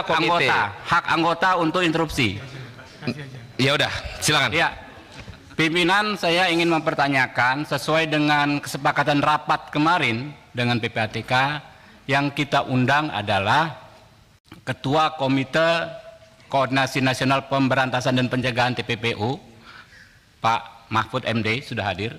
hak anggota untuk interupsi. Ya udah, silakan. Ya, pimpinan, saya ingin mempertanyakan sesuai dengan kesepakatan rapat kemarin dengan PPATK, yang kita undang adalah Ketua Komite Koordinasi Nasional Pemberantasan dan Pencegahan TPPU, Pak Mahfud MD sudah hadir,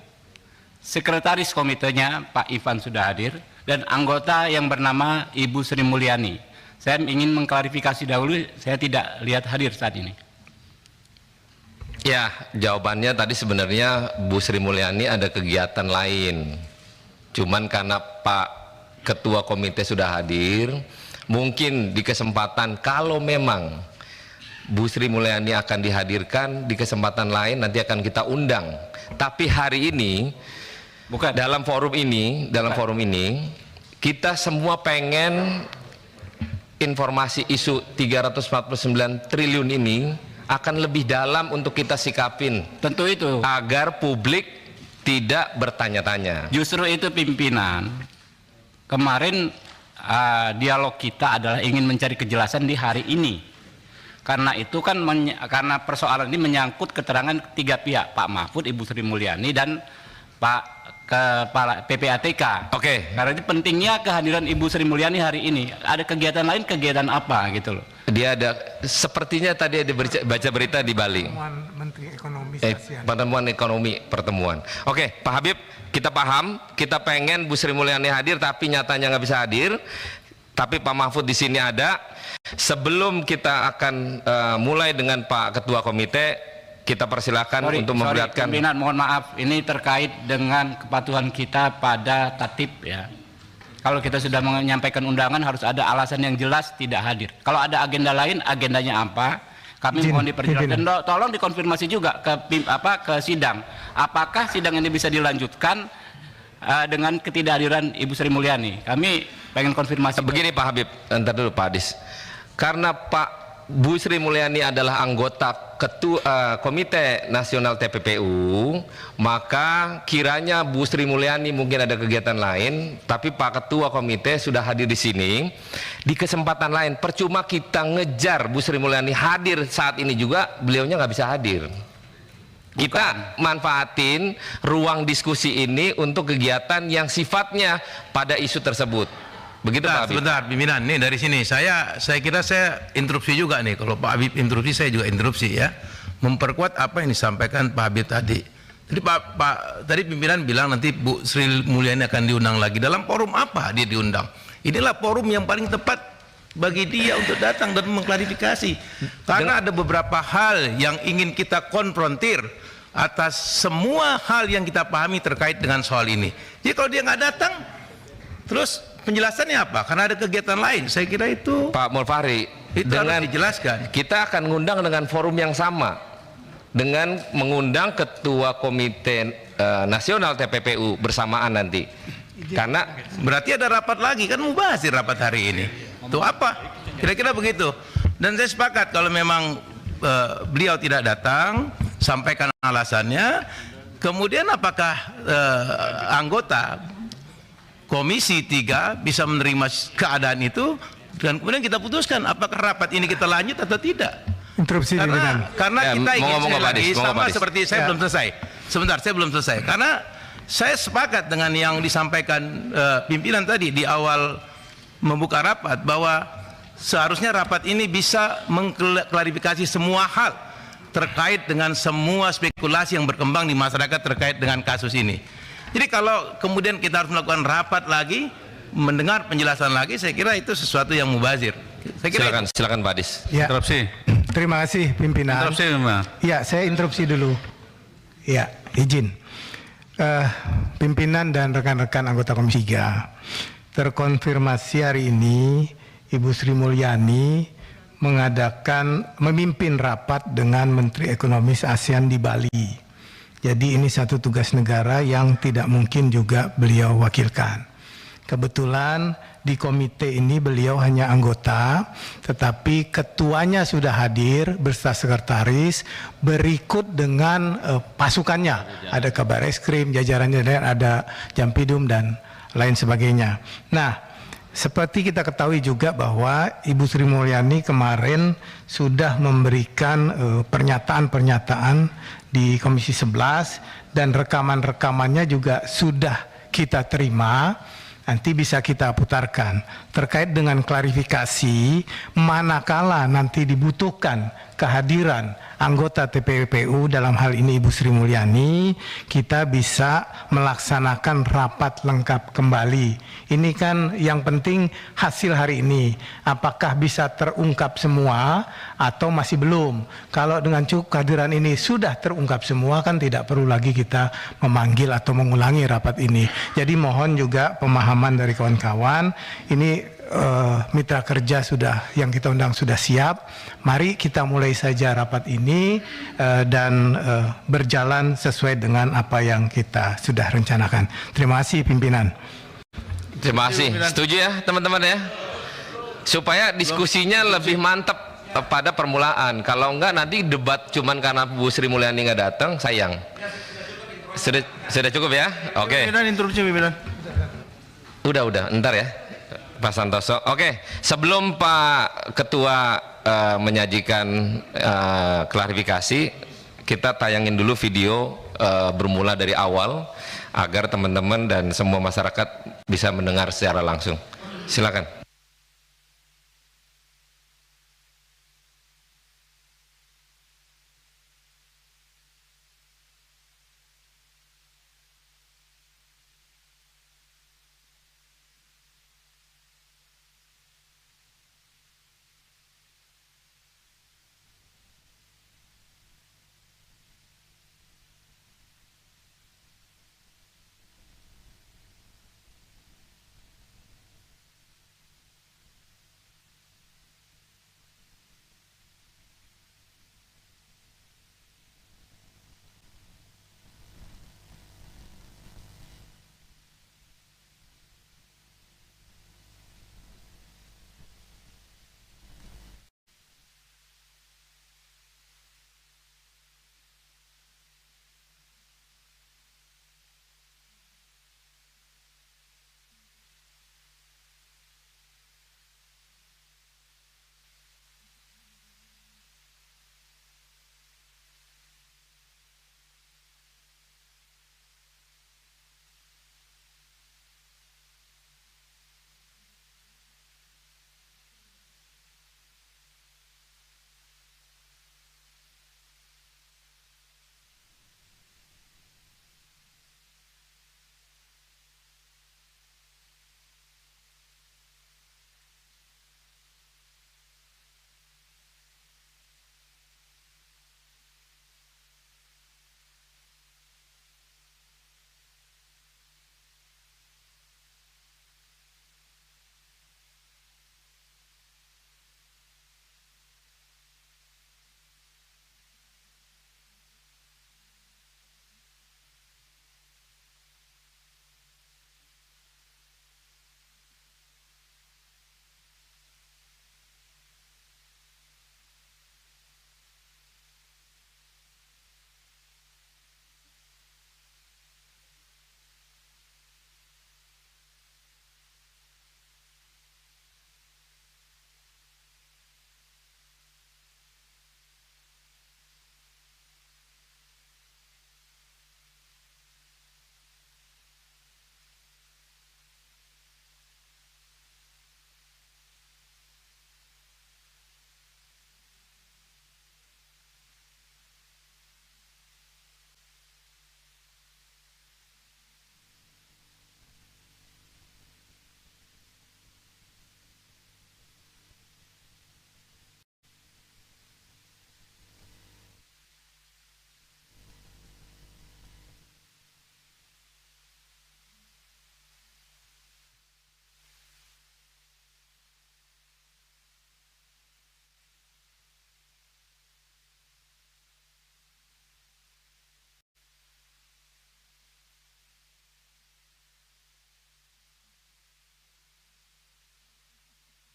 Sekretaris Komitenya Pak Ivan sudah hadir, dan anggota yang bernama Ibu Sri Mulyani. Saya ingin mengklarifikasi dahulu, saya tidak lihat hadir saat ini. Ya, jawabannya tadi sebenarnya Bu Sri Mulyani ada kegiatan lain. Cuman karena Pak Ketua Komite sudah hadir, mungkin di kesempatan kalau memang Bu Sri Mulyani akan dihadirkan di kesempatan lain nanti akan kita undang. Tapi hari ini dalam forum ini kita semua pengen informasi isu 349 triliun ini akan lebih dalam untuk kita sikapin. Tentu itu. Agar publik tidak bertanya-tanya. Justru itu pimpinan. Kemarin dialog kita adalah ingin mencari kejelasan di hari ini. Karena itu kan karena persoalan ini menyangkut keterangan tiga pihak, Pak Mahfud, Ibu Sri Mulyani, dan Pak Kepala PPATK. Oke. Karena itu pentingnya kehadiran Ibu Sri Mulyani hari ini. Ada kegiatan lain, kegiatan apa gitu loh? Dia ada, sepertinya tadi ada baca berita di Bali. Pertemuan Menteri Ekonomi ASEAN. Pertemuan ekonomi, pertemuan. Oke, Pak Habib, kita paham, kita pengen Bu Sri Mulyani hadir, tapi nyatanya nggak bisa hadir. Tapi Pak Mahfud di sini ada. Sebelum kita akan mulai dengan Pak Ketua Komite, kita persilakan untuk memperlihatkan. Pimpinan, mohon maaf, ini terkait dengan kepatuhan kita pada tatib ya. Kalau kita sudah menyampaikan undangan harus ada alasan yang jelas tidak hadir. Kalau ada agenda lain, agendanya apa? Kami mohon diperjelaskan. Tolong dikonfirmasi juga ke sidang. Apakah sidang ini bisa dilanjutkan dengan ketidakhadiran Ibu Sri Mulyani? Kami pengen konfirmasi. Begini Pak Habib, entar dulu Pak Adis. Karena Bu Sri Mulyani adalah anggota Komite Nasional TPPU, maka kiranya Bu Sri Mulyani mungkin ada kegiatan lain, tapi Pak Ketua Komite sudah hadir di sini. Di kesempatan lain, percuma kita ngejar Bu Sri Mulyani hadir saat ini juga, beliaunya nggak bisa hadir. Kita manfaatin ruang diskusi ini untuk kegiatan yang sifatnya pada isu tersebut. Begitu Pak Habib. Sebentar pimpinan, nih dari sini saya kira saya interupsi juga nih. Kalau Pak Habib interupsi, saya juga interupsi ya. Memperkuat apa yang disampaikan Pak Habib tadi. Jadi tadi pimpinan bilang nanti Bu Sri Mulyani akan diundang lagi. Dalam forum apa dia diundang? Inilah forum yang paling tepat bagi dia untuk datang dan mengklarifikasi. Karena ada beberapa hal yang ingin kita konfrontir atas semua hal yang kita pahami terkait dengan soal ini. Jadi kalau dia nggak datang, terus penjelasannya apa? Karena ada kegiatan lain. Saya kira itu Pak Mulfari, itu harus dijelaskan. Kita akan ngundang dengan forum yang sama, dengan mengundang Ketua Komite Nasional TPPU bersamaan nanti. Karena berarti ada rapat lagi, kan mubazir rapat hari ini. Itu apa? Kira-kira begitu. Dan saya sepakat kalau memang beliau tidak datang, sampaikan alasannya. Kemudian apakah anggota Komisi 3 bisa menerima keadaan itu, dan kemudian kita putuskan apakah rapat ini kita lanjut atau tidak. Interupsi karena ya, kita ingin ngomong lagi sama seperti saya ya. belum selesai. Sebentar, saya belum selesai. Karena saya sepakat dengan yang disampaikan pimpinan tadi di awal membuka rapat, bahwa seharusnya rapat ini bisa mengklarifikasi semua hal terkait dengan semua spekulasi yang berkembang di masyarakat terkait dengan kasus ini. Jadi kalau kemudian kita harus melakukan rapat lagi, mendengar penjelasan lagi, saya kira itu sesuatu yang mubazir. Saya kira silakan Pak Adis. Ya. Interupsi. Terima kasih pimpinan. Interupsi memang. Ya, saya interupsi dulu. Ya, izin. Pimpinan dan rekan-rekan anggota Komisi 3, terkonfirmasi hari ini Ibu Sri Mulyani memimpin rapat dengan Menteri Ekonomi ASEAN di Bali. Jadi ini satu tugas negara yang tidak mungkin juga beliau wakilkan. Kebetulan di komite ini beliau hanya anggota, tetapi ketuanya sudah hadir beserta sekretaris, berikut dengan pasukannya. Ada Kabar Eskrim, jajarannya, dan ada Jampidum dan lain sebagainya. Nah, Seperti kita ketahui juga bahwa Ibu Sri Mulyani kemarin sudah memberikan pernyataan-pernyataan di Komisi 11 dan rekaman-rekamannya juga sudah kita terima. Nanti bisa kita putarkan terkait dengan klarifikasi manakala nanti dibutuhkan kehadiran anggota TPPU, dalam hal ini Ibu Sri Mulyani, kita bisa melaksanakan rapat lengkap kembali. Ini kan yang penting hasil hari ini, apakah bisa terungkap semua atau masih belum. Kalau dengan cukup kehadiran ini sudah terungkap semua, kan tidak perlu lagi kita memanggil atau mengulangi rapat ini. Jadi mohon juga pemahaman dari kawan-kawan, ini mitra kerja yang kita undang sudah siap. Mari kita mulai saja rapat ini dan berjalan sesuai dengan apa yang kita sudah rencanakan. Terima kasih pimpinan. Terima kasih. Setuju ya teman-teman ya? Supaya diskusinya lebih mantap pada permulaan. Kalau enggak nanti debat cuman karena Bu Sri Mulyani nggak datang, sayang. Sudah cukup ya? Oke. Pimpinan interupsi pimpinan. Udah, ntar ya Pak Santoso. Oke, sebelum Pak Ketua menyajikan klarifikasi, kita tayangin dulu video bermula dari awal agar teman-teman dan semua masyarakat bisa mendengar secara langsung. Silakan.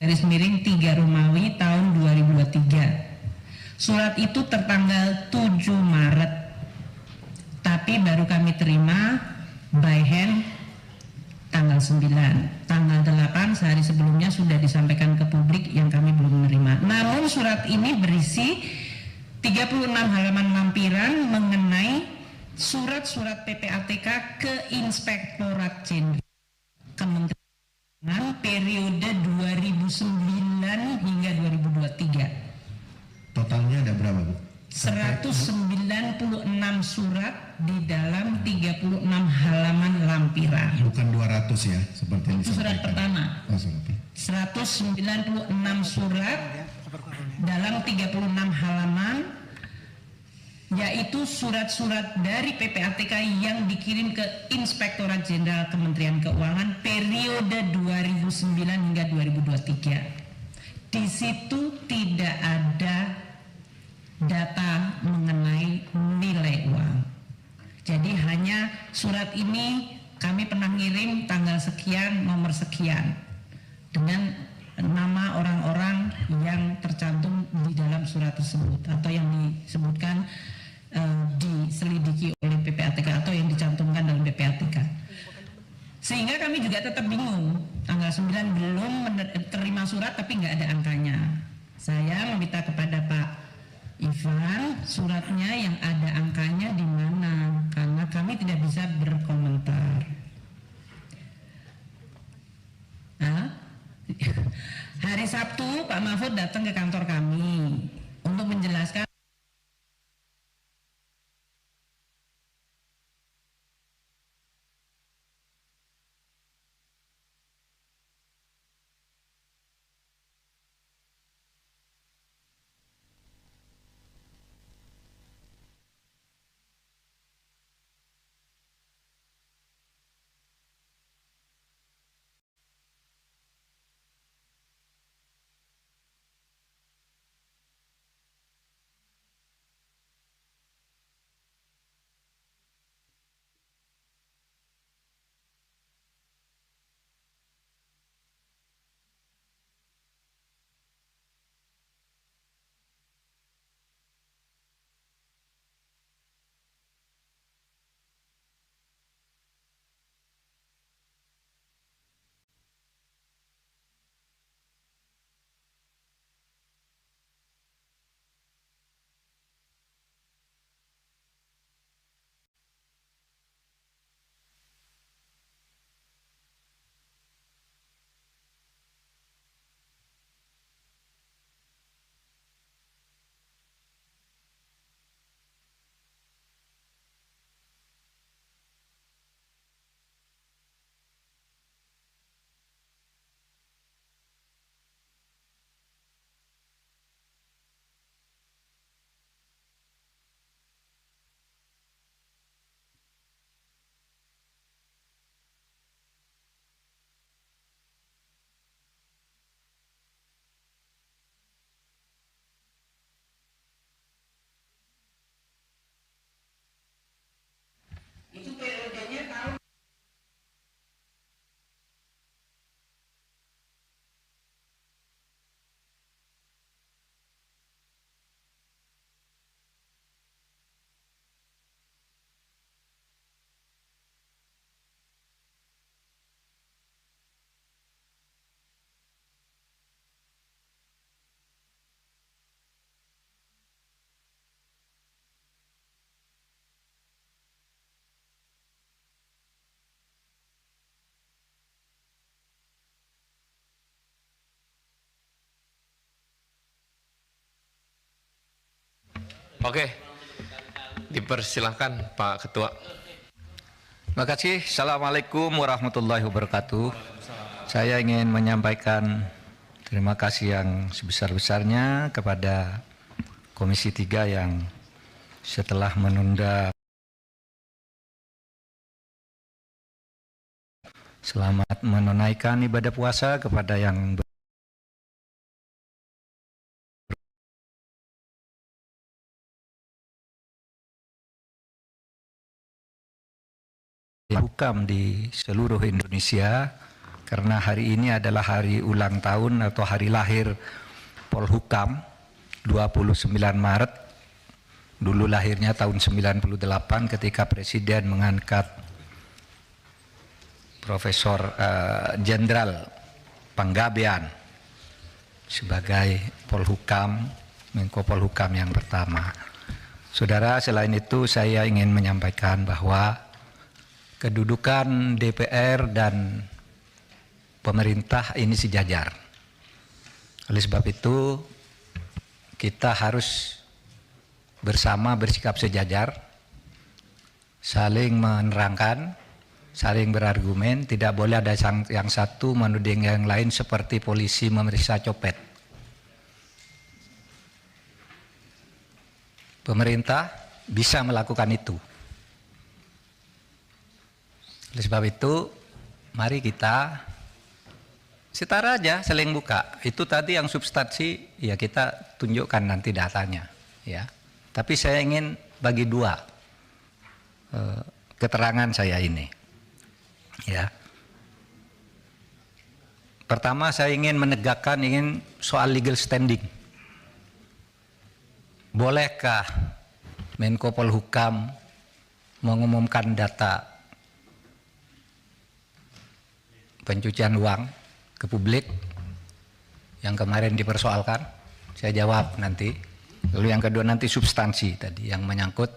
garis miring 3 Romawi tahun 2023. Surat itu tertanggal 7 Maret, tapi baru kami terima by hand tanggal 9. Tanggal 8 sehari sebelumnya sudah disampaikan ke publik yang kami belum menerima. Namun surat ini berisi 36 halaman lampiran mengenai surat-surat PPATK ke Inspektorat Jenderal Kementerian periode 2009 hingga 2023. Totalnya ada berapa, Bu? 196 surat di dalam 36 halaman lampiran. Bukan 200 ya, seperti yang Itu disampaikan. surat pertama. Oh, surat. 196 surat dalam 36 halaman, yaitu surat-surat dari PPATK yang dikirim ke Inspektorat Jenderal Kementerian Keuangan periode 2009 hingga 2023. Di situ tidak ada data mengenai nilai uang. Jadi hanya surat ini kami pernah ngirim tanggal sekian, nomor sekian, dengan nama orang-orang yang tercantum di dalam surat tersebut atau yang disebutkan diselidiki oleh PPATK atau yang dicantumkan dalam PPATK. Sehingga kami juga tetap bingung. Tanggal 9 belum terima surat tapi nggak ada angkanya. Saya meminta kepada Pak Ivan, suratnya yang ada angkanya di mana? Karena kami tidak bisa berkomentar. Hari Sabtu Pak Mahfud datang ke kantor kami untuk menjelaskan itu periodenya tahun. Oke, dipersilahkan Pak Ketua. Terima kasih. Assalamualaikum warahmatullahi wabarakatuh. Saya ingin menyampaikan terima kasih yang sebesar-besarnya kepada Komisi 3 yang setelah menunda selamat menunaikan ibadah puasa kepada yang hukam di seluruh Indonesia, karena hari ini adalah hari ulang tahun atau hari lahir Polhukam 29 Maret. Dulu lahirnya tahun 98 ketika Presiden mengangkat Profesor Jenderal Panggabean sebagai Polhukam, Menko Polhukam yang pertama. Saudara, selain itu saya ingin menyampaikan bahwa kedudukan DPR dan pemerintah ini sejajar. Oleh sebab itu kita harus bersama bersikap sejajar, saling menerangkan, saling berargumen, tidak boleh ada yang satu menuding yang lain seperti polisi memeriksa copet. Pemerintah bisa melakukan itu. Oleh sebab itu, mari kita setara aja, saling buka. Itu tadi yang substansi, ya kita tunjukkan nanti datanya. Ya. Tapi saya ingin bagi dua keterangan saya ini. Ya. Pertama, saya ingin menegakkan soal legal standing. Bolehkah Menko Polhukam mengumumkan data pencucian uang ke publik yang kemarin dipersoalkan? Saya jawab nanti. Lalu yang kedua nanti substansi tadi yang menyangkut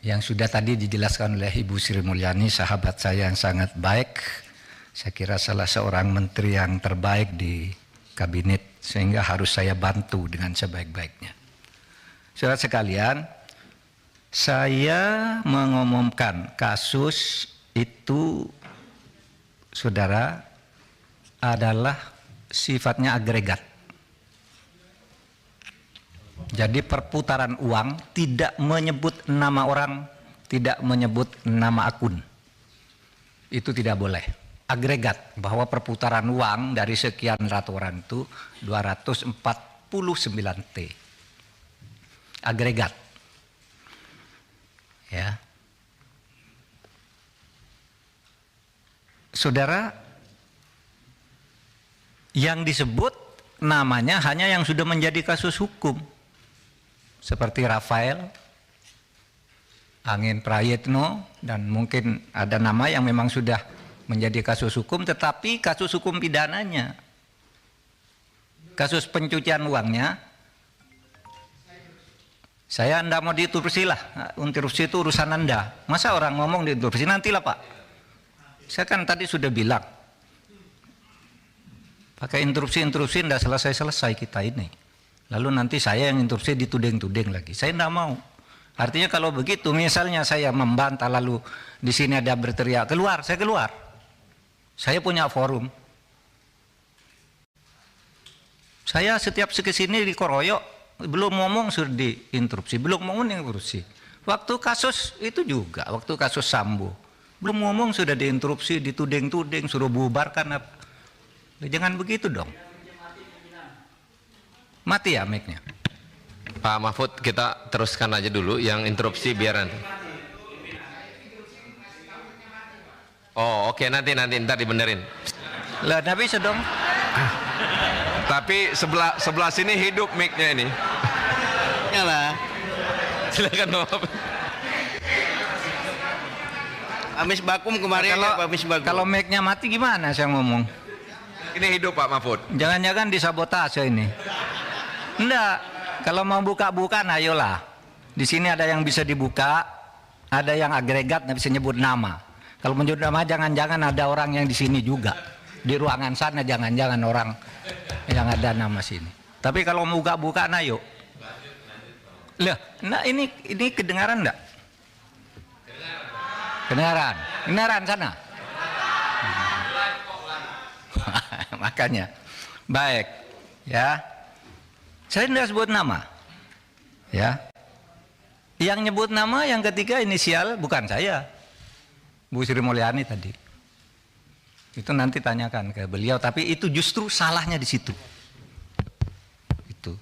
yang sudah tadi dijelaskan oleh Ibu Sri Mulyani, sahabat saya yang sangat baik. Saya kira salah seorang menteri yang terbaik di kabinet, sehingga harus saya bantu dengan sebaik-baiknya. Saudara sekalian, saya mengumumkan kasus itu, saudara, adalah sifatnya agregat. Jadi perputaran uang tidak menyebut nama orang, tidak menyebut nama akun. Itu tidak boleh. Agregat, bahwa perputaran uang dari sekian ratus orang itu 249 T. Agregat. Ya. Saudara, yang disebut namanya hanya yang sudah menjadi kasus hukum. Seperti Rafael, Angin Prayitno, dan mungkin ada nama yang memang sudah menjadi kasus hukum, tetapi kasus hukum pidananya, kasus pencucian uangnya, saya Anda mau diinterupsi lah, interupsi itu urusan Anda. Masa orang ngomong diinterupsi, nantilah Pak. Saya kan tadi sudah bilang, pakai interupsi tidak selesai-selesai kita ini. Lalu nanti saya yang interupsi dituding-tuding lagi. Saya tidak mau. Artinya kalau begitu, misalnya saya membantah lalu di sini ada berteriak, keluar, saya keluar. Saya punya forum. Saya setiap kesini dikoroyok, belum ngomong sudah diinterupsi, belum ngomong diinterupsi. Waktu kasus itu juga, waktu kasus Sambo, belum ngomong sudah diinterupsi, dituding-tuding, suruh bubarkan apa. Jangan begitu dong. Mati ya mic-nya. Pak Mahfud, kita teruskan aja dulu yang interupsi biar nanti. Oh oke, nanti ntar dibenerin. Lah tidak bisa dong. Tapi sebelah sini hidup mic-nya ini. Nyala. Silakan Pak. Amis Bakum kemarin ya Pak Amis Bakum. Kalau mic-nya mati gimana saya ngomong? Ini hidup Pak Mahfud. Jangan-jangan disabotase ini. Enggak, kalau mau buka-bukaan ayolah. Di sini ada yang bisa dibuka, ada yang agregat, nggak bisa nyebut nama. Kalau menyebut nama jangan-jangan ada orang yang di sini juga. Di ruangan sana jangan-jangan orang yang ada nama sini. Tapi kalau mau buka-bukaan ayo. Lah, nah ini kedengaran enggak? Kedengaran sana. Makanya, baik, ya. Saya tidak sebut nama, ya. Yang nyebut nama yang ketiga inisial bukan saya, Bu Sri Mulyani tadi. Itu nanti tanyakan ke beliau. Tapi itu justru salahnya di situ. Itu,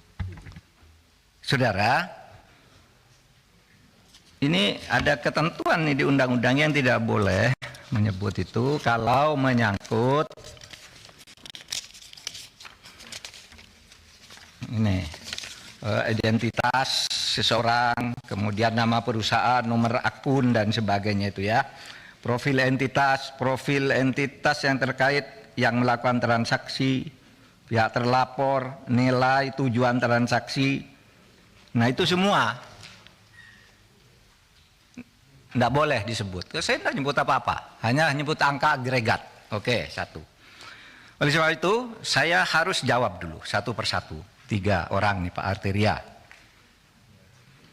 saudara. Ini ada ketentuan nih di undang-undang yang tidak boleh menyebut itu kalau menyangkut ini identitas seseorang, kemudian nama perusahaan, nomor akun dan sebagainya itu ya. profil entitas yang terkait yang melakukan transaksi, pihak terlapor, nilai, tujuan transaksi. Nah itu semua tidak boleh disebut. Saya tidak nyebut apa-apa, hanya nyebut angka agregat. Oke, satu. Oleh sebab itu, saya harus jawab dulu satu persatu. 3 orang nih, Pak Arteria.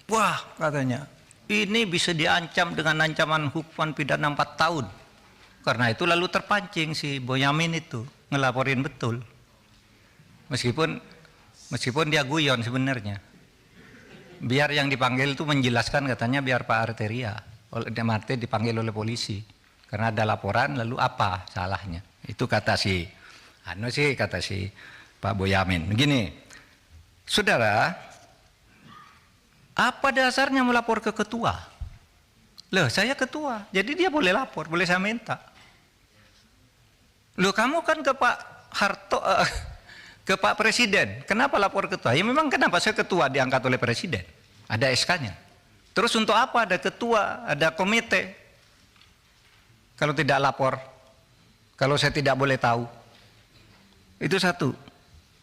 Wah, katanya, ini bisa diancam dengan ancaman hukuman pidana 4 tahun. Karena itu lalu terpancing si Boyamin itu, ngelaporin betul. Meskipun dia guyon sebenarnya. Biar yang dipanggil itu menjelaskan, katanya biar Pak Arteria. Oleh Martin dipanggil oleh polisi karena ada laporan, lalu apa salahnya? Itu kata si Pak Boyamin. Begini, saudara, apa dasarnya melapor ke ketua? Loh, saya ketua, jadi dia boleh lapor, boleh saya minta. Loh, kamu kan ke Pak Harto, ke Pak Presiden, kenapa lapor ketua? Ya memang kenapa saya ketua diangkat oleh Presiden, ada SK-nya. Terus untuk apa ada ketua, ada komite? Kalau tidak lapor, kalau saya tidak boleh tahu, itu satu,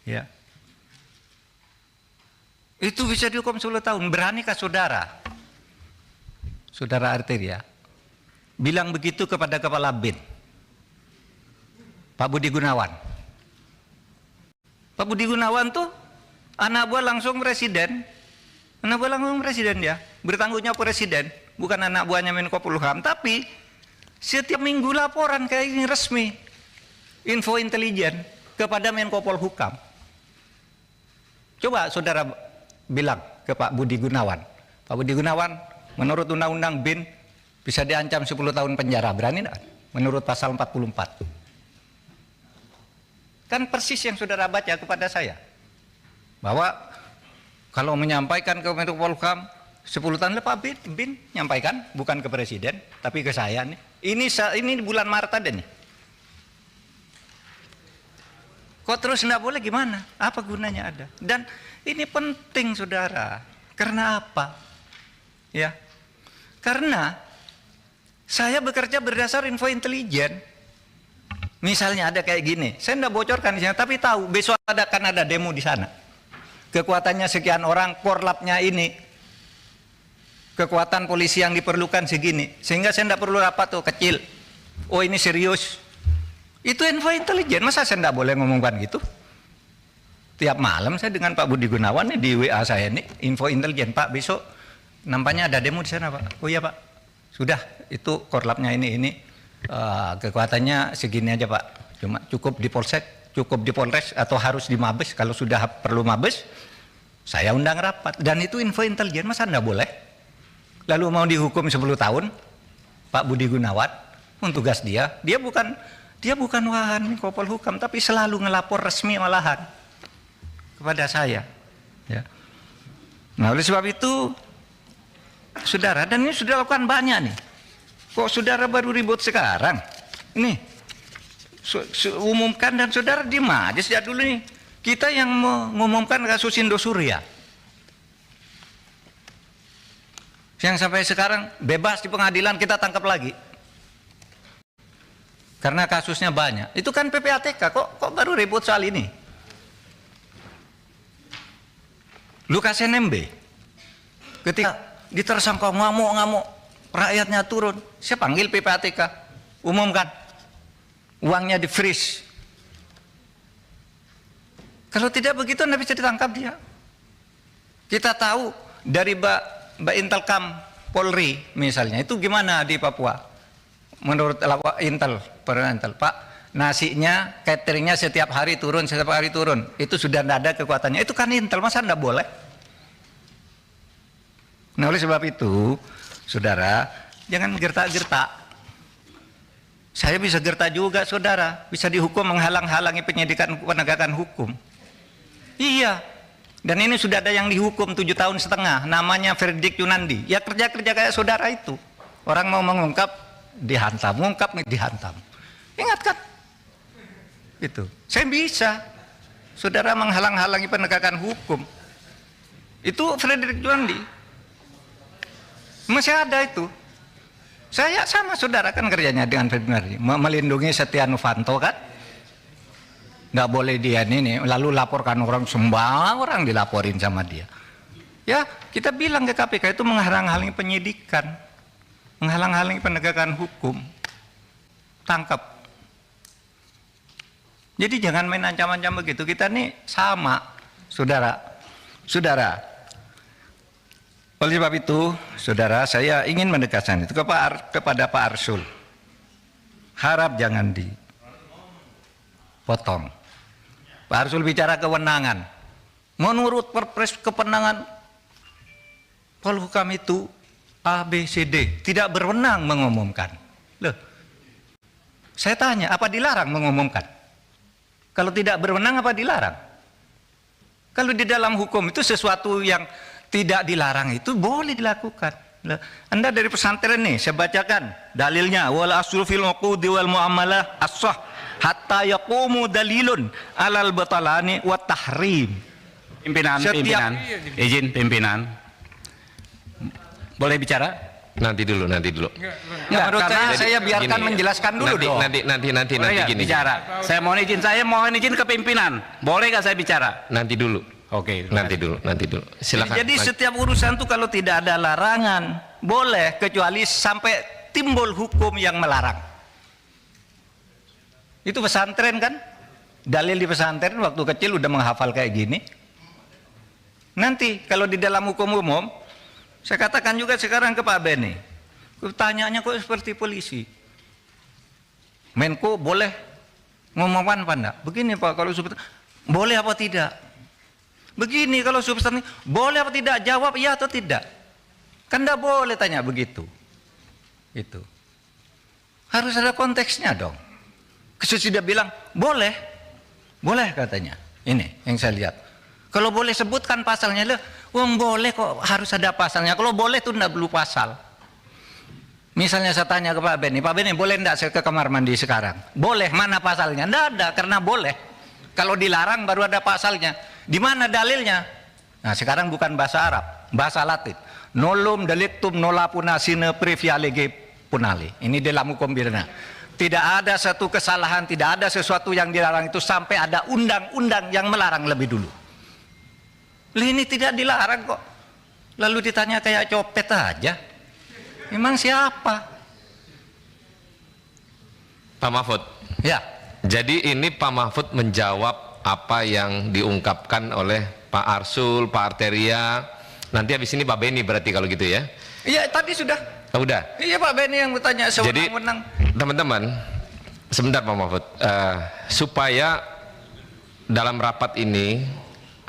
ya. Itu bisa dihukum 10 tahun. Beranikah saudara Arteria bilang begitu kepada Kepala BIN, Pak Budi Gunawan? Pak Budi Gunawan tuh anak buah langsung presiden. Anak buah langsung presiden dia, bertanggung jawab presiden, bukan anak buahnya Menko Polhukam. Tapi setiap minggu laporan kayak ini resmi, info intelijen kepada Menko Polhukam. Coba saudara bilang ke Pak Budi Gunawan, Pak Budi Gunawan, menurut Undang-Undang BIN bisa diancam 10 tahun penjara, berani enggak? Menurut pasal 44. Kan persis yang saudara baca kepada saya, bahwa kalau menyampaikan ke Menko Polhukam 10 tahun Pak BIN nyampaikan, bukan ke Presiden tapi ke saya nih. Ini bulan Maret ada nih. Kok terus enggak boleh, gimana? Apa gunanya ada? Dan ini penting saudara. Karena apa? Ya. Karena saya bekerja berdasar info intelijen. Misalnya ada kayak gini, saya enggak bocorkan di sana, tapi tahu besok akan ada demo di sana. Kekuatannya sekian orang, korlapnya ini, kekuatan polisi yang diperlukan segini, sehingga saya tidak perlu rapat tuh kecil. Oh ini serius, itu info intelijen. Masa saya tidak boleh ngomongkan gitu? Tiap malam saya dengan Pak Budi Gunawan nih di WA saya nih, info intelijen, Pak besok nampaknya ada demo di sana Pak. Oh iya Pak, sudah itu korlapnya ini kekuatannya segini aja Pak, cuma cukup di Polsek, cukup di Polres, atau harus di Mabes. Kalau sudah perlu Mabes, saya undang rapat. Dan itu info intelijen, masa enggak boleh? Lalu mau dihukum 10 tahun Pak Budi Gunawan, tugas dia bukan wahan Menko Polhukam, tapi selalu ngelapor resmi malahan kepada saya, ya. Nah oleh sebab itu saudara, dan ini sudah lakukan banyak nih. Kok saudara baru ribut sekarang? Ini umumkan, dan saudara diem aja sejak dulu nih. Kita yang mengumumkan kasus Indosuria, yang sampai sekarang bebas di pengadilan, kita tangkap lagi karena kasusnya banyak. Itu kan PPATK, kok baru ribut soal ini? Lukas NMB ketika ditersangka ngamuk, rakyatnya turun, saya panggil PPATK, umumkan, uangnya di freeze. Kalau tidak begitu tidak bisa ditangkap dia. Kita tahu dari Mbak Intelkam Polri misalnya, itu gimana di Papua? Menurut Intel, Pak, nasinya, cateringnya setiap hari turun, itu sudah tidak ada kekuatannya. Itu kan Intel, masa tidak boleh? Nah oleh sebab itu saudara, jangan gertak-gertak. Saya bisa gertak juga saudara, bisa dihukum menghalang-halangi penyidikan penegakan hukum. Iya, dan ini sudah ada yang dihukum 7,5 tahun, namanya Verdik Yunandi. Ya kerja-kerja kayak saudara itu. Orang mau mengungkap, dihantam, dihantam. Ingat kan? Itu. Saya bisa. Saudara menghalang-halangi penegakan hukum. Itu Verdik Yunandi. Masih ada itu. Saya sama saudara kan kerjanya dengan Februari, melindungi Setia Novanto kan, nggak boleh dia ini, lalu laporkan orang, semua orang dilaporin sama dia. Ya kita bilang ke KPK itu menghalang-halangi penyidikan, menghalang-halangi penegakan hukum, tangkap. Jadi jangan main ancam-ancam begitu. Kita nih sama, saudara. Oleh sebab itu, saudara, saya ingin menegaskan itu kepada Pak Arsul. Harap jangan dipotong. Pak Arsul bicara kewenangan. Menurut Perpres kewenangan Polhukam itu A, B, C, D. Tidak berwenang mengumumkan. Loh, saya tanya, apa dilarang mengumumkan? Kalau tidak berwenang apa dilarang? Kalau di dalam hukum itu sesuatu yang tidak dilarang itu boleh dilakukan. Anda dari pesantren nih, saya bacakan dalilnya. Wal aslu fil uqudi wal muamalah as-sah hatta yaqumu dalilun alal batalani wa tahrim. Pimpinan, izin pimpinan. Boleh bicara? Nanti dulu. Menurut saya biarkan gini, menjelaskan dulu dong. Nanti gini. Bicara. Saya mohon izin ke pimpinan. Boleh nggak saya bicara? Nanti dulu. Oke. Nanti dulu. Silakan. Jadi setiap urusan itu kalau tidak ada larangan, boleh, kecuali sampai timbul hukum yang melarang. Itu pesantren kan? Dalil di pesantren waktu kecil udah menghafal kayak gini. Nanti kalau di dalam hukum umum, saya katakan juga sekarang ke Pak Beni, tanyanya kok seperti polisi. Menko boleh ngomongkan apa enggak? Begini Pak, kalau substansi boleh apa tidak? Begini kalau substansi boleh apa tidak? Jawab iya atau tidak. Kan enggak boleh tanya begitu. Itu harus ada konteksnya dong. Sesudah bilang boleh katanya. Ini yang saya lihat. Kalau boleh sebutkan pasalnya, boleh kok harus ada pasalnya. Kalau boleh itu enggak perlu pasal. Misalnya saya tanya ke Pak Beni boleh enggak saya ke kamar mandi sekarang? Boleh, mana pasalnya? Enggak ada, karena boleh. Kalau dilarang baru ada pasalnya. Di mana dalilnya? Nah sekarang bukan bahasa Arab, bahasa Latin. Nolum delictum nola punasine previa lege punale. Ini dalam hukum pidana. Tidak ada satu kesalahan, tidak ada sesuatu yang dilarang itu sampai ada undang-undang yang melarang lebih dulu. Ini tidak dilarang kok. Lalu ditanya kayak copet aja. Memang siapa? Pak Mahfud. Ya. Jadi ini Pak Mahfud menjawab apa yang diungkapkan oleh Pak Arsul, Pak Arteria. Nanti habis ini Pak Beni berarti kalau gitu ya? Iya tadi sudah. Oh, udah. Iya Pak Beni yang bertanya sewenang-wenang. Teman-teman, sebentar Pak Mahfud. Supaya dalam rapat ini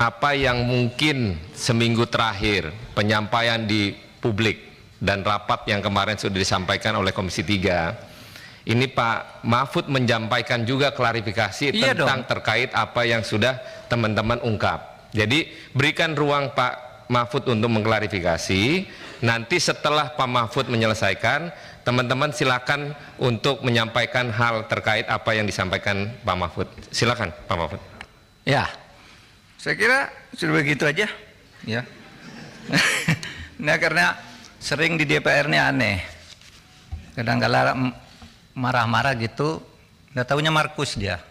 apa yang mungkin seminggu terakhir penyampaian di publik dan rapat yang kemarin sudah disampaikan oleh Komisi 3, ini Pak Mahfud menyampaikan juga klarifikasi tentang terkait apa yang sudah teman-teman ungkap. Jadi berikan ruang Pak Mahfud untuk mengklarifikasi. Nanti setelah Pak Mahfud menyelesaikan, teman-teman silakan untuk menyampaikan hal terkait apa yang disampaikan Pak Mahfud. Silakan Pak Mahfud. Ya. Saya kira sudah begitu aja, ya. Nah karena sering di DPR ini aneh, kadang-kadang marah-marah gitu, nggak tahunya Markus dia,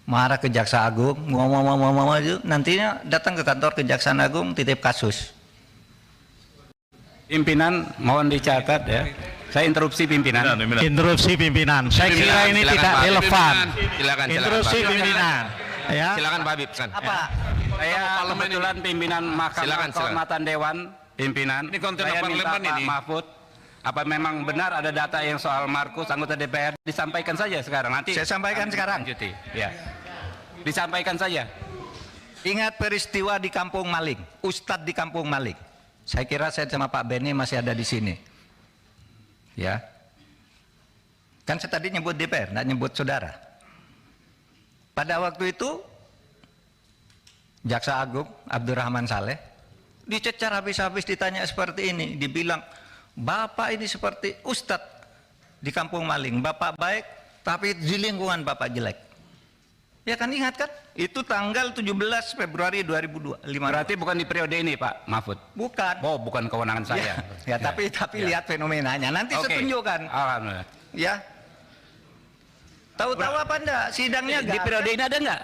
marah ke Jaksa Agung, ngomong itu, nantinya datang ke kantor Kejaksaan Agung titip kasus. Pimpinan mohon dicatat ya. Saya interupsi pimpinan. Interupsi pimpinan. Saya kira ini tidak relevan. Silakan. Interupsi pimpinan. Ya. Silakan Pak Habib. Apa? Saya kebetulan pimpinan Mahkamah Kehormatan Dewan, pimpinan. Ini konten Saya minta parlemen Pak ini. Mahfud, apa memang benar ada data yang soal Markus anggota DPR? Disampaikan saja sekarang. Nanti Saya sampaikan sekarang. lanjuti. Ya. Disampaikan saja. Ingat peristiwa di Kampung Maling, Ustadz di Kampung Maling. Saya kira saya sama Pak Beni masih ada di sini. Ya. Kan saya tadi nyebut DPR, nggak nyebut saudara. Pada waktu itu Jaksa Agung Abdurrahman Saleh dicecar habis-habis, ditanya seperti ini, dibilang Bapak ini seperti Ustadz di Kampung Maling, Bapak baik tapi di lingkungan Bapak jelek. Ya kan ingat kan? Itu tanggal 17 Februari 2005. Berarti bukan di periode ini Pak Mahfud? Bukan. Oh, bukan kewenangan saya. Ya, tapi lihat fenomenanya. Nanti saya tunjukkan. Alhamdulillah. Ya. Tahu-tahu apa enggak? Sidangnya Di periode ini ada enggak?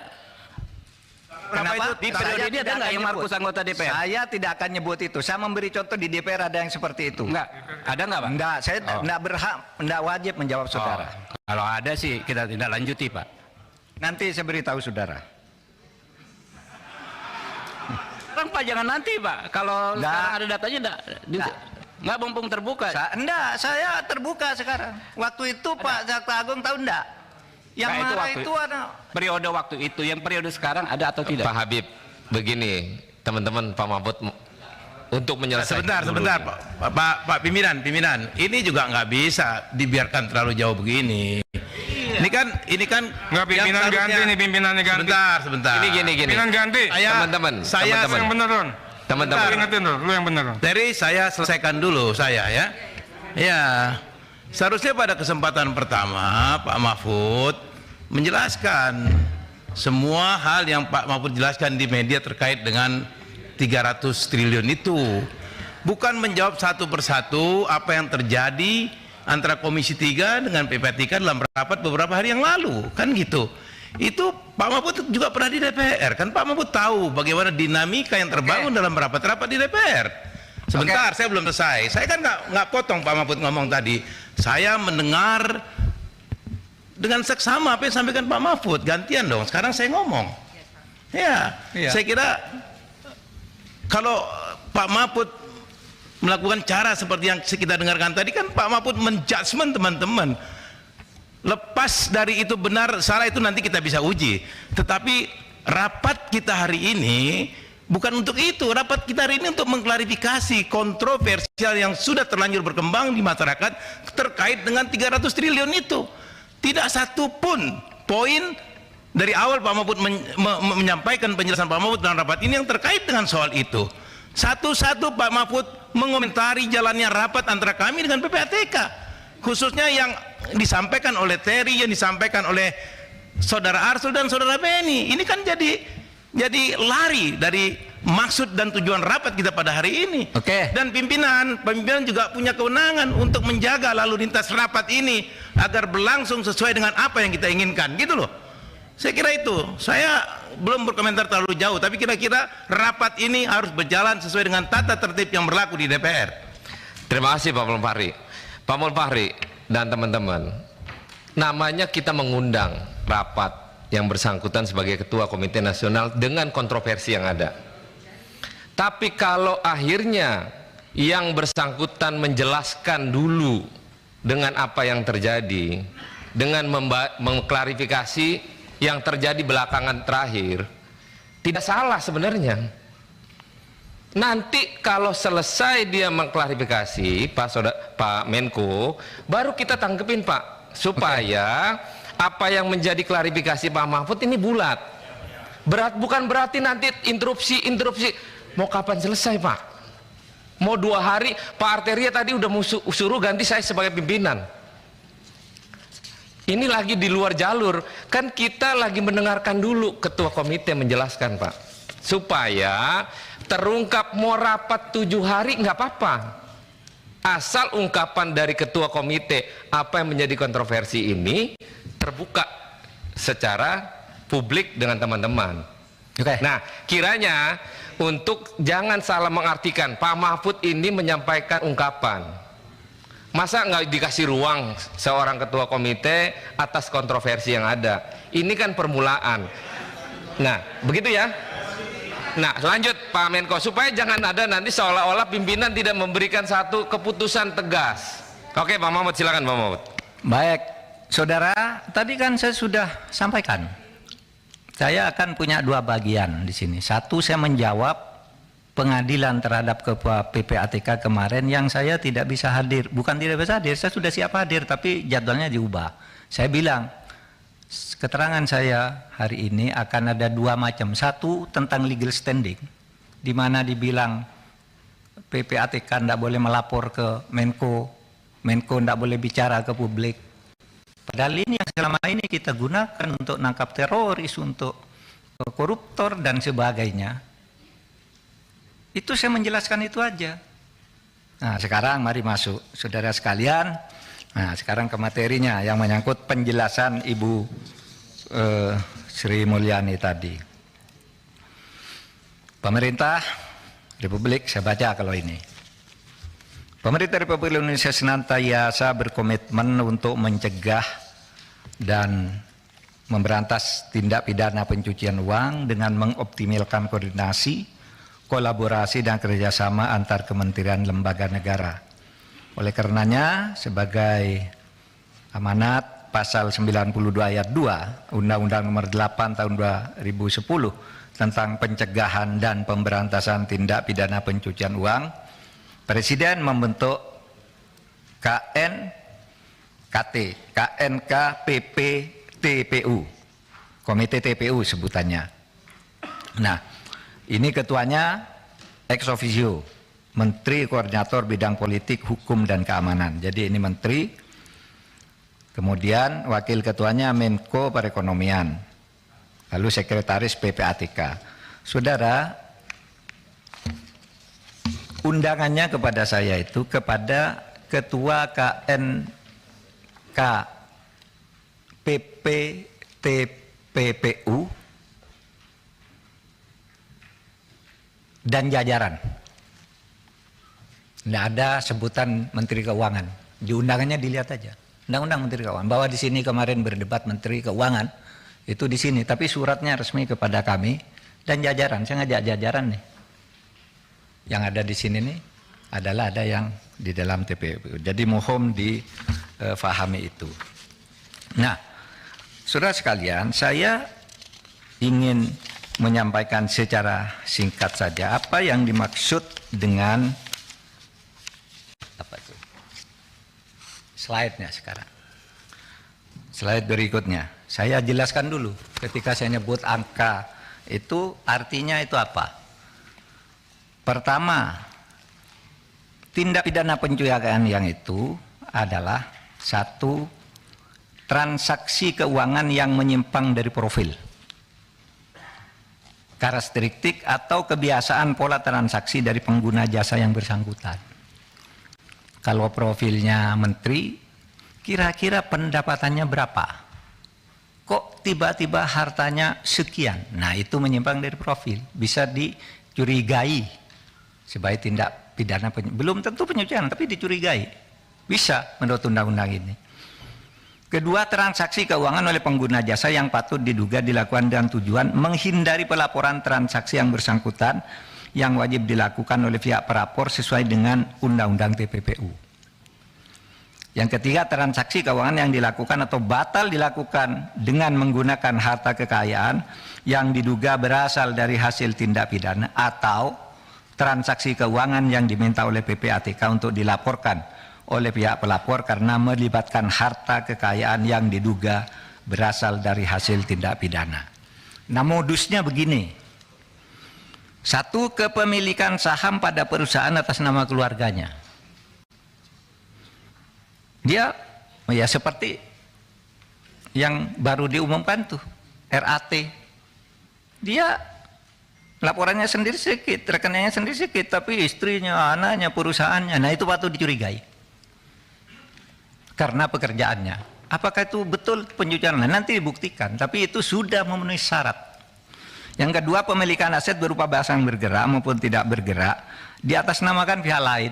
Kenapa? Di periode ini ada enggak yang Markus anggota DPR? Saya tidak akan nyebut itu. Saya memberi contoh di DPR ada yang seperti itu. Enggak. Ada enggak, Pak? Enggak, saya enggak berhak, enggak wajib menjawab saudara. Kalau ada sih kita tidak lanjuti, Pak. Nanti saya beritahu saudara. Kan Pak jangan nanti, Pak. Kalau Enggak. sekarang ada datanya enggak mumpung terbuka. Enggak, saya terbuka sekarang. Waktu itu Pak Jaksa Agung tahu enggak? Yang Nah, marah itu ada periode waktu itu, yang periode sekarang ada atau tidak? Pak Habib, begini, teman-teman Pak Mahfud untuk menyelesaikan Sebentar, Pak pimpinan. Ini juga nggak bisa dibiarkan terlalu jauh begini. Ini kan Nggak, pimpinan ganti nih, pimpinannya ganti. Sebentar. Ini gini. Pimpinan ganti. Teman-teman, Yang bener, Ron. teman-teman. Lu ingetin lu yang bener, Ron. Dari saya selesaikan dulu ya. Ya, seharusnya pada kesempatan pertama Pak Mahfud menjelaskan semua hal yang Pak Mahfud jelaskan di media terkait dengan 300 triliun itu. Bukan menjawab satu persatu apa yang terjadi antara Komisi 3 dengan PPATK dalam rapat beberapa hari yang lalu, kan gitu. Itu Pak Mahfud juga pernah di DPR, kan Pak Mahfud tahu bagaimana dinamika yang terbangun dalam rapat-rapat di DPR. Sebentar, saya belum selesai. Saya kan nggak potong Pak Mahfud ngomong tadi. Saya mendengar dengan seksama apa yang disampaikan Pak Mahfud. Gantian dong. Sekarang saya ngomong. Ya. Saya kira kalau Pak Mahfud melakukan cara seperti yang kita dengarkan tadi, kan Pak Mahfud menjudgment teman-teman. Lepas dari itu benar salah itu nanti kita bisa uji. Tetapi rapat kita hari ini bukan untuk itu. Rapat kita hari ini untuk mengklarifikasi kontroversial yang sudah terlanjur berkembang di masyarakat terkait dengan 300 triliun itu. Tidak satu pun poin dari awal Pak Mahfud menyampaikan penjelasan Pak Mahfud dalam rapat ini yang terkait dengan soal itu. Satu-satu Pak Mahfud mengomentari jalannya rapat antara kami dengan PPATK, khususnya yang disampaikan oleh Terry, yang disampaikan oleh Saudara Arsul dan Saudara Beni. Ini kan jadi lari dari maksud dan tujuan rapat kita pada hari ini. Dan pimpinan juga punya kewenangan untuk menjaga lalu lintas rapat ini agar berlangsung sesuai dengan apa yang kita inginkan, gitu loh. Saya kira itu. Saya belum berkomentar terlalu jauh, tapi kira-kira rapat ini harus berjalan sesuai dengan tata tertib yang berlaku di DPR. Terima kasih Pak Mulfahri. Pak Mulfahri dan teman-teman, namanya kita mengundang rapat yang bersangkutan sebagai Ketua Komite Nasional dengan kontroversi yang ada. Tapi kalau akhirnya yang bersangkutan menjelaskan dulu dengan apa yang terjadi, dengan mengklarifikasi yang terjadi belakangan terakhir, tidak salah sebenarnya. Nanti kalau selesai dia mengklarifikasi Pak Menko, baru kita tangkepin Pak, supaya apa yang menjadi klarifikasi Pak Mahfud ini bulat. Bukan berarti nanti interupsi. Mau kapan selesai Pak? Mau 2 hari? Pak Arteria tadi udah suruh ganti saya sebagai pimpinan. Ini lagi di luar jalur. Kan kita lagi mendengarkan dulu ketua komite menjelaskan Pak, supaya terungkap. Mau rapat 7 hari nggak apa-apa, asal ungkapan dari ketua komite apa yang menjadi kontroversi ini terbuka secara publik dengan teman-teman. Nah, kiranya untuk jangan salah mengartikan Pak Mahfud ini menyampaikan ungkapan. Masa nggak dikasih ruang seorang ketua komite atas kontroversi yang ada? Ini kan permulaan. Nah, begitu ya. Nah, lanjut Pak Menko, supaya jangan ada nanti seolah-olah pimpinan tidak memberikan satu keputusan tegas. Oke, Pak Mahfud, silakan Pak Mahfud. Baik, saudara, tadi kan saya sudah sampaikan. Saya akan punya 2 bagian di sini. Satu, saya menjawab pengadilan terhadap Ketua PPATK kemarin yang saya tidak bisa hadir. Bukan tidak bisa hadir, saya sudah siap hadir, tapi jadwalnya diubah. Saya bilang, keterangan saya hari ini akan ada 2 macam. Satu, tentang legal standing, di mana dibilang PPATK tidak boleh melapor ke Menko, Menko tidak boleh bicara ke publik. Padahal ini yang selama ini kita gunakan untuk nangkap teroris, untuk koruptor dan sebagainya. Itu saya menjelaskan itu aja. Nah, sekarang mari masuk, saudara sekalian. Nah, sekarang ke materinya yang menyangkut penjelasan Ibu Sri Mulyani tadi. Pemerintah Republik, saya baca kalau ini. Pemerintah Republik Indonesia senantiasa berkomitmen untuk mencegah dan memberantas tindak pidana pencucian uang dengan mengoptimalkan koordinasi, kolaborasi dan kerjasama antar kementerian lembaga negara. Oleh karenanya, sebagai amanat pasal 92 ayat 2 Undang-Undang Nomor 8 Tahun 2010 tentang pencegahan dan pemberantasan tindak pidana pencucian uang, Presiden membentuk KNKPP TPU, Komite TPU sebutannya. Nah, ini ketuanya ex officio, Menteri Koordinator Bidang Politik, Hukum dan Keamanan. Jadi ini Menteri, kemudian wakil ketuanya Menko Perekonomian, lalu Sekretaris PPATK. Saudara, undangannya kepada saya itu kepada Ketua KNKPP TPU dan jajaran. Tidak ada sebutan Menteri Keuangan. Di undangannya dilihat aja. Undang-undang Menteri Keuangan. Bahwa di sini kemarin berdebat Menteri Keuangan itu di sini. Tapi suratnya resmi kepada kami dan jajaran. Saya ngajak jajaran nih. Yang ada di sini nih adalah ada yang di dalam TPU. Jadi mohon difahami itu. Nah, saudara sekalian, saya ingin menyampaikan secara singkat saja apa yang dimaksud dengan apa itu? Slide-nya sekarang. Slide berikutnya. Saya jelaskan dulu ketika saya nyebut angka itu artinya itu apa? Pertama, tindak pidana pencucian yang itu adalah satu, transaksi keuangan yang menyimpang dari profil, karakteristik atau kebiasaan pola transaksi dari pengguna jasa yang bersangkutan. Kalau profilnya menteri, kira-kira pendapatannya berapa? Kok tiba-tiba hartanya sekian? Nah, itu menyimpang dari profil, bisa dicurigai sebagai tindak pidana belum tentu pencucian, tapi dicurigai. Bisa menurut undang-undang ini. Kedua, transaksi keuangan oleh pengguna jasa yang patut diduga dilakukan dengan tujuan menghindari pelaporan transaksi yang bersangkutan yang wajib dilakukan oleh pihak pelapor sesuai dengan Undang-Undang TPPU. Yang ketiga, transaksi keuangan yang dilakukan atau batal dilakukan dengan menggunakan harta kekayaan yang diduga berasal dari hasil tindak pidana atau transaksi keuangan yang diminta oleh PPATK untuk dilaporkan oleh pihak pelapor karena melibatkan harta kekayaan yang diduga berasal dari hasil tindak pidana. Nah, modusnya begini. Satu, kepemilikan saham pada perusahaan atas nama keluarganya. Dia ya seperti yang baru diumumkan tuh, RAT. Dia laporannya sendiri sedikit, rekeningnya sendiri sedikit, tapi istrinya, anaknya, perusahaannya, nah itu patut dicurigai. Karena pekerjaannya. Apakah itu betul pencucian? Nah, nanti dibuktikan, tapi itu sudah memenuhi syarat. Yang kedua, pemilikan aset berupa barang bergerak maupun tidak bergerak, diatasnamakan pihak lain.